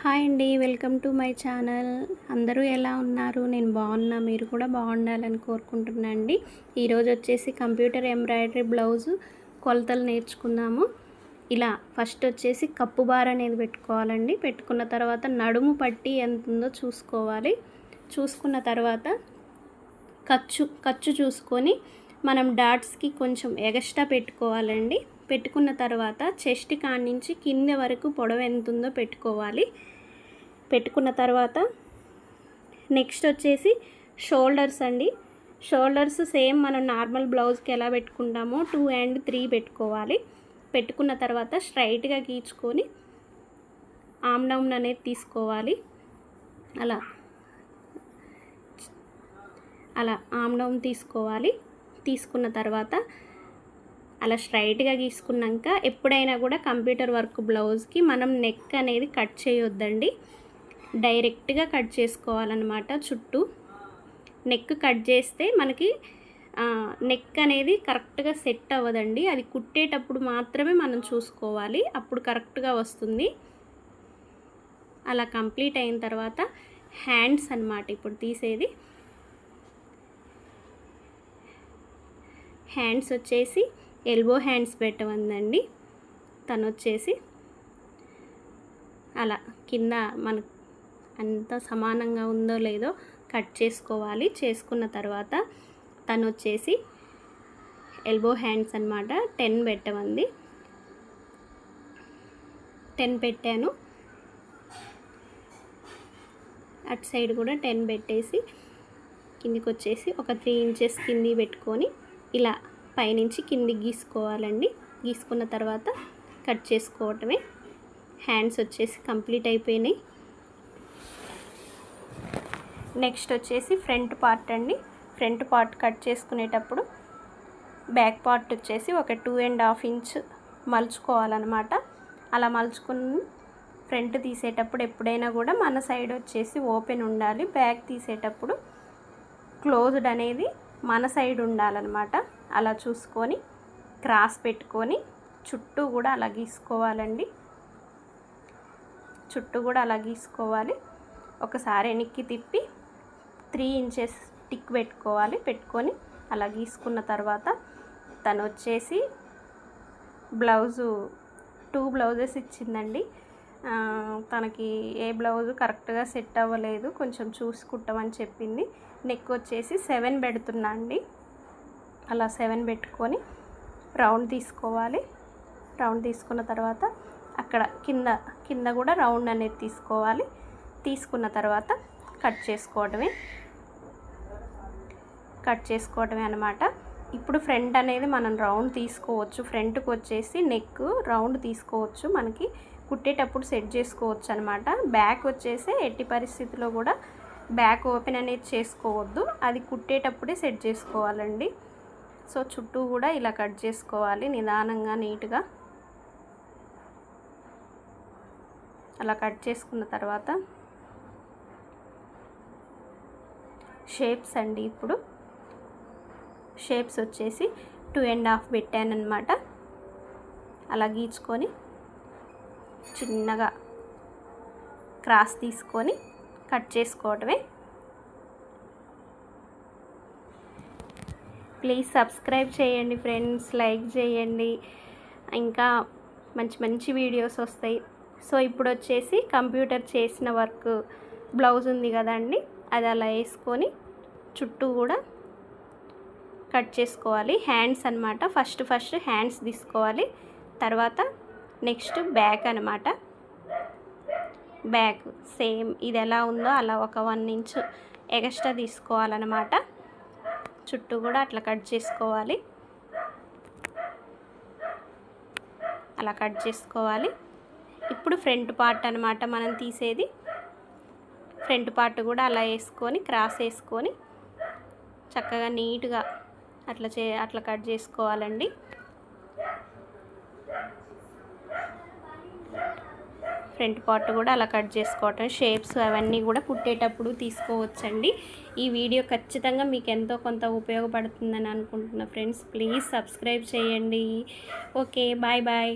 Hi అండి, welcome to my channel. అందరూ ఎలా ఉన్నారు? నేను బాగున్నా, మీరు కూడా బాగుండాలని కోరుకుంటున్నా అండి. ఈరోజు వచ్చేసి కంప్యూటర్ ఎంబ్రాయిడరీ బ్లౌజు కొలతలు నేర్చుకుందాము. ఇలా ఫస్ట్ వచ్చేసి కప్పు బార్ అనేది పెట్టుకోవాలండి. పెట్టుకున్న తర్వాత నడుము పట్టి ఎంత ఉందో చూసుకోవాలి. చూసుకున్న తర్వాత ఖర్చు చూసుకొని మనం డాట్స్కి కొంచెం ఎగస్ట్రా పెట్టుకోవాలండి. పెట్టుకున్న తర్వాత చెస్ట్ కాడి నుంచి కింద వరకు పొడవు ఎంత ఉందో పెట్టుకోవాలి. పెట్టుకున్న తర్వాత నెక్స్ట్ వచ్చేసి షోల్డర్స్ అండి. షోల్డర్స్ సేమ్ మనం నార్మల్ బ్లౌజ్కి ఎలా పెట్టుకుంటామో 2 and 3 పెట్టుకోవాలి. పెట్టుకున్న తర్వాత స్ట్రైట్గా గీచుకొని ఆమ్ డౌన్ అనేది తీసుకోవాలి. అలా ఆమ్ డౌన్ తీసుకోవాలి. తీసుకున్న తర్వాత అలా స్ట్రైట్గా గీసుకున్నాక ఎప్పుడైనా కూడా కంప్యూటర్ వర్క్ బ్లౌజ్కి మనం నెక్ అనేది కట్ చేయొద్దండి. డైరెక్ట్గా కట్ చేసుకోవాలన్నమాట. చుట్టూ నెక్ కట్ చేస్తే మనకి నెక్ అనేది కరెక్ట్గా సెట్ అవ్వదండి. అది కుట్టేటప్పుడు మాత్రమే మనం చూసుకోవాలి, అప్పుడు కరెక్ట్గా వస్తుంది. అలా కంప్లీట్ అయిన తర్వాత హ్యాండ్స్ అన్నమాట ఇప్పుడు తీసేది. హ్యాండ్స్ వచ్చేసి ఎల్బో హ్యాండ్స్ పెట్టవందండి. తను వచ్చేసి అలా కింద మనకు అంత సమానంగా ఉందో లేదో కట్ చేసుకోవాలి. చేసుకున్న తర్వాత తను వచ్చేసి ఎల్బో హ్యాండ్స్ అన్నమాట 10 పెట్టమంది. 10 పెట్టాను. అటు సైడ్ కూడా 10 పెట్టేసి కిందికి వచ్చేసి ఒక 3 inches కింది పెట్టుకొని ఇలా పైనుంచి కిందికి గీసుకోవాలండి. గీసుకున్న తర్వాత కట్ చేసుకోవటమే. హ్యాండ్స్ వచ్చేసి కంప్లీట్ అయిపోయినాయి. నెక్స్ట్ వచ్చేసి ఫ్రంట్ పార్ట్ అండి. ఫ్రంట్ పార్ట్ కట్ చేసుకునేటప్పుడు బ్యాక్ పార్ట్ వచ్చేసి ఒక 2.5 inch మలుచుకోవాలన్నమాట. అలా మలుచుకుని ఫ్రంట్ తీసేటప్పుడు ఎప్పుడైనా కూడా మన సైడ్ వచ్చేసి ఓపెన్ ఉండాలి. బ్యాక్ తీసేటప్పుడు క్లోజ్డ్ అనేది మన సైడ్ ఉండాలన్నమాట. అలా చూసుకొని క్రాస్ పెట్టుకొని చుట్టూ కూడా అలా గీసుకోవాలండి. చుట్టూ కూడా అలా గీసుకోవాలి. ఒకసారి వెనక్కి తిప్పి 3 inches టిక్ పెట్టుకోవాలి. పెట్టుకొని అలా గీసుకున్న తర్వాత తను వచ్చేసి బ్లౌజు 2 బ్లౌజెస్ ఇచ్చిందండి. తనకి ఏ బ్లౌజు కరెక్ట్గా సెట్ అవ్వలేదు, కొంచెం చూసి కుట్టమని చెప్పింది. నెక్ వచ్చేసి 7 పెడుతున్నా అండి. అలా 7 పెట్టుకొని రౌండ్ తీసుకోవాలి. రౌండ్ తీసుకున్న తర్వాత అక్కడ కింద కూడా రౌండ్ అనేది తీసుకోవాలి. తీసుకున్న తర్వాత కట్ చేసుకోవటమే అన్నమాట. ఇప్పుడు ఫ్రంట్ అనేది మనం రౌండ్ తీసుకోవచ్చు. ఫ్రంట్కి వచ్చేసి నెక్ రౌండ్ తీసుకోవచ్చు, మనకి కుట్టేటప్పుడు సెట్ చేసుకోవచ్చు అనమాట. బ్యాక్ వచ్చేసి ఎట్టి పరిస్థితిలో కూడా బ్యాక్ ఓపెన్ అనేది చేసుకోవద్దు, అది కుట్టేటప్పుడే సెట్ చేసుకోవాలండి. సో చుట్టూ కూడా ఇలా కట్ చేసుకోవాలి నిదానంగా, నీట్గా. అలా కట్ చేసుకున్న తర్వాత షేప్స్ అండి. ఇప్పుడు షేప్స్ వచ్చేసి 2.5 పెట్టానన్నమాట. అలా గీచుకొని చిన్నగా క్రాస్ తీసుకొని కట్ చేసుకోవటమే. ప్లీజ్ సబ్స్క్రైబ్ చేయండి ఫ్రెండ్స్, లైక్ చేయండి, ఇంకా మంచి వీడియోస్ వస్తాయి. సో ఇప్పుడు వచ్చేసి కంప్యూటర్ చేసిన వర్క్ బ్లౌజ్ ఉంది కదండి, అది అలా వేసుకొని చుట్టూ కూడా కట్ చేసుకోవాలి. హ్యాండ్స్ అన్నమాట. ఫస్ట్ హ్యాండ్స్ తీసుకోవాలి. తర్వాత నెక్స్ట్ బ్యాక్ అన్నమాట. బ్యాక్ సేమ్ ఇది ఎలా ఉందో అలా ఒక 1 inch ఎక్స్ట్రా తీసుకోవాలన్నమాట. చుట్టూ కూడా అట్లా కట్ చేసుకోవాలి. అలా కట్ చేసుకోవాలి. ఇప్పుడు ఫ్రంట్ పార్ట్ అన్నమాట మనం తీసేది. ఫ్రంట్ పార్ట్ కూడా అలా వేసుకొని క్రాస్ వేసుకొని చక్కగా నీట్గా అట్లా కట్ చేసుకోవాలండి. ఫ్రంట్ పార్ట్ కూడా అలా కట్ చేసుకోవటం. షేప్స్ అవన్నీ కూడా కుట్టేటప్పుడు తీసుకోవచ్చండి. ఈ వీడియో ఖచ్చితంగా మీకు ఎంతో కొంత ఉపయోగపడుతుందని అనుకుంటున్నా ఫ్రెండ్స్. ప్లీజ్ సబ్స్క్రైబ్ చేయండి. Okay, bye.